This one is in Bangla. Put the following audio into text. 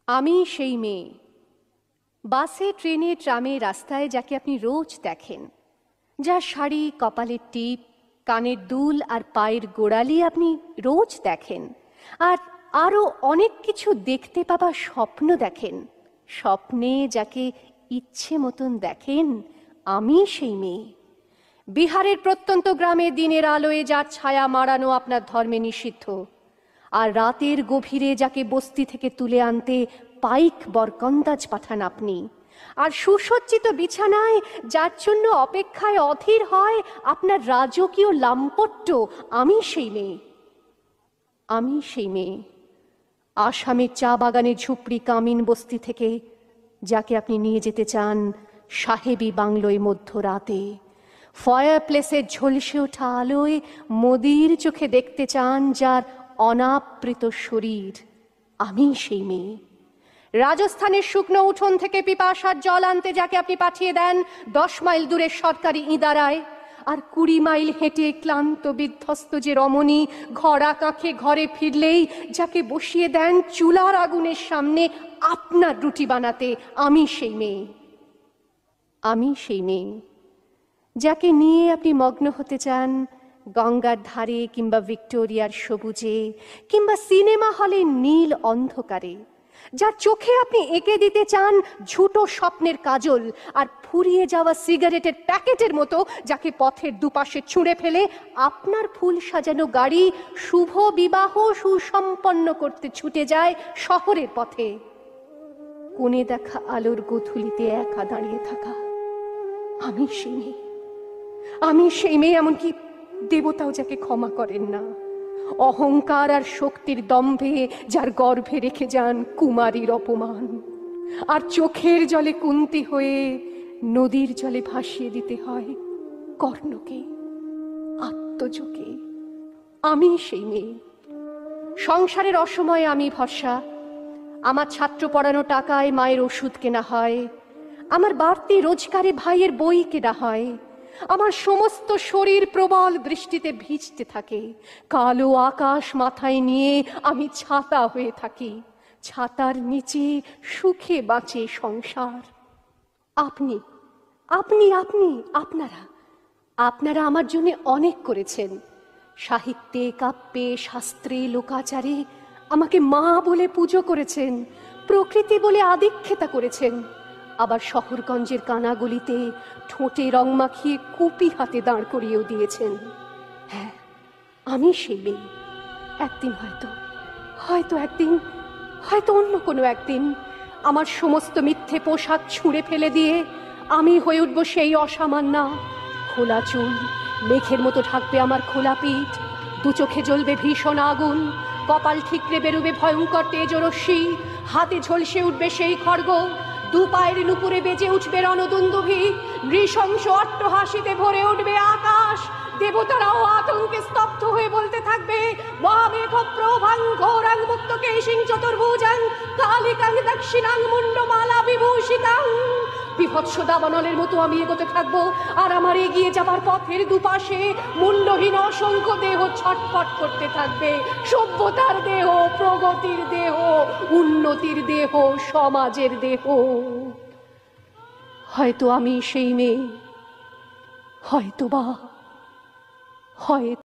আমি সেই মেয়ে, বাসে ট্রেনে ট্রামে রাস্তায় যাকে আপনি রোজ দেখেন, যার শাড়ি, কপালের টিপ, কানের দুল আর পায়ের গোড়ালি আপনি রোজ দেখেন, আর আরও অনেক কিছু দেখতে পাবার স্বপ্ন দেখেন। স্বপ্নে যাকে ইচ্ছে মতন দেখেন, আমি সেই মেয়ে। বিহারের প্রত্যন্ত গ্রামে দিনের আলোয় যার ছায়া মাড়ানো আপনার ধর্মে নিষিদ্ধ, আর রাতের গভীরে যাকে বস্তি থেকে তুলে আনতে পাইক বরকন্দাজ পাঠান আপনি, আর সুসজ্জিত বিছানায় যার জন্য অপেক্ষায় অধীর হয় আপনার রাজকীয় লাম্পট্য, আমি সেই মেয়ে। আমি সেই মেয়ে, আসামের চা বাগানের ঝুপড়ি কামিন বস্তি থেকে যাকে আপনি নিয়ে যেতে চান সাহেবী বাংলোয় মধ্যরাতে, ফায়ার প্লেসের ঝলসে ওঠা আলোয় মোদির চোখে দেখতে চান যার অনাবৃত শরীর, আমি সেই মেয়ে। রাজস্থানের শুকনো উঠোন থেকে পিপাসার জল আনতে যাকে আপনি পাঠিয়ে দেন 10 মাইল দূরের সরকারি ইদারায়, আর 20 মাইল হেঁটে ক্লান্ত বিধ্বস্ত যে রমণী ঘরা কাঁখে ঘরে ফিরলেই যাকে বসিয়ে দেন চুলার আগুনের সামনে আপনার রুটি বানাতে, আমি সেই মেয়ে। আমি সেই মেয়ে যাকে নিয়ে আপনি মগ্ন হতে চান গঙ্গার ধারে কিংবা ভিক্টোরিয়ার সবুজে কিংবা সিনেমা হলে নীল অন্ধকারে, যার চোখে আপনি এঁকে দিতে চান ঝুটো স্বপ্নের কাজল, আর ফুরিয়ে যাওয়া সিগারেটের প্যাকেটের মতো যাকে পথের দুপাশে ছুঁড়ে ফেলে আপনার ফুল সাজানো গাড়ি শুভ বিবাহ সুসম্পন্ন করতে ছুটে যায় শহরের পথে। কোণে দেখা আলোর গোধূলিতে একা দাঁড়িয়ে থাকা, আমি সেই মেয়ে। আমি সেই মেয়ে, এমনকি দেবতাও যাকে ক্ষমা করেন না, অহংকার আর শক্তির দম্ভে যার গর্ভে রেখে যান কুমারীর অপমান, আর চোখের জলে কুন্তি হয়ে নদীর জলে ভাসিয়ে দিতে হয় কর্ণকে, আত্মজকে। আমি সেই মেয়ে। সংসারের অসময়ে আমি ভরসা, আমার ছাত্র পড়ানো টাকায় মায়ের ওষুধ কেনা হয়, আমার বাড়তি রোজগারে ভাইয়ের বই কেনা হয়, আমার সমস্ত শরীর প্রবল বৃষ্টিতে ভিজতে থাকে, কালো আকাশ মাথায় নিয়ে আমি ছাতা হয়ে থাকি, ছাতার নিচে সুখে বাঁচে সংসার। আপনি আপনি আপনি আপনারা আপনারা আমার জন্য অনেক করেছেন। সাহিত্যে, কাব্যে, শাস্ত্রে, লোকাচারে আমাকে মা বলে পুজো করেছেন, প্রকৃতি বলে আদিক্ষেতা করেছেন, আবার শহরগঞ্জের কানাগলিতে ঠোঁটে রং মাখিয়ে কুপি হাতে দাঁড় করিয়েও দিয়েছেন। হ্যাঁ, আমি সেই মেয়ে। একদিন হয়তো অন্য কোনো একদিন আমার সমস্ত মিথ্যে পোশাক ছুঁড়ে ফেলে দিয়ে আমি হয়ে উঠব সেই অসামান্যা। খোলা চুল মেঘের মতো ঢাকবে আমার খোলা পিঠ, দু চোখে জ্বলবে ভীষণ আগুন, কপাল ঠিকরে বেরোবে ভয়ঙ্কর তেজরশ্মি, হাতে ঝলসে উঠবে সেই খড়গ, দু পায়ের নুপুরে বেজে উঠবে রণদুন্দুভি, নৃশংস অট্টহাসিতে ভরে উঠবে আকাশ, দেবতারাও আতঙ্কে স্তব্ধ হয়ে বলতে থাকবে মহামেঘ প্রভাং ঘোরাং মুক্তকেশিং চতুর্ভুজাং কালিকাং দক্ষিণাং মুন্ডমালা বিভূষিতাং। বিভৎস দাবানলের মতো আমি এগোতে থাকবো, আর আমার এগিয়ে যাবার পথের দুপাশে মুন্ডহীন অসংখ্য দেহ ছটফট করতে থাকবে। সভ্যতার দেহ, প্রগতির দেহ, উন্নতির দেহ, সমাজের দেহ। হয়তো আমি সেই মেয়ে, হয়তো বা